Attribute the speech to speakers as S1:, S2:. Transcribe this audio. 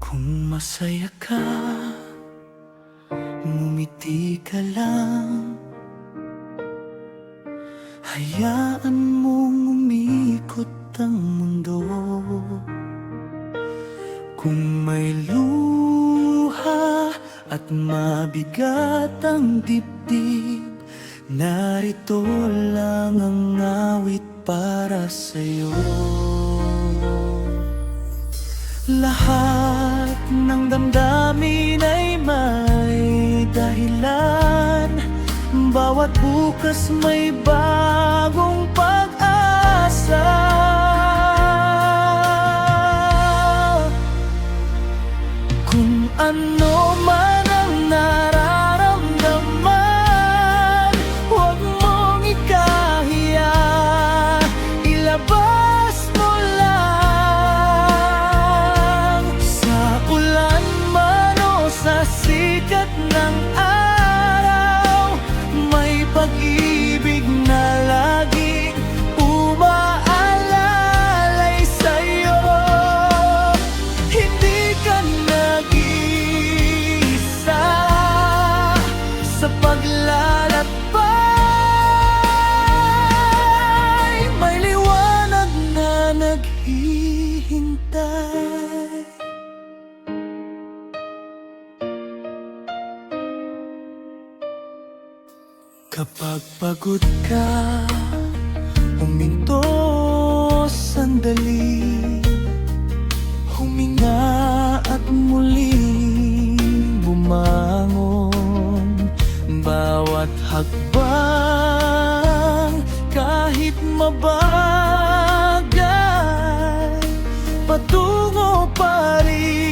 S1: Kung masaya ka, ngumiti ka lang. Hayaan mong umikot ang mundo. Kung may luha at mabigat ang dibdib, narito lang ang awit para sa'yo. Lahat ng damdamin ay may dahilan. Bawat bukas may bagong pag-asa. Kung ano man ang nararamdaman, huwag mong ikahiya, ilabas mo lang. Sa ulan man o sa sikat ng araw, may pag-ibig na laging umaalalay sa'yo. Hindi ka nag-iisa sa paglalakbay. May liwanag na naghihintay. Kapag pagod ka, huminto sandali, huminga at muling bumangon. Bawat hakbang, kahit mabagal, patungo pa rin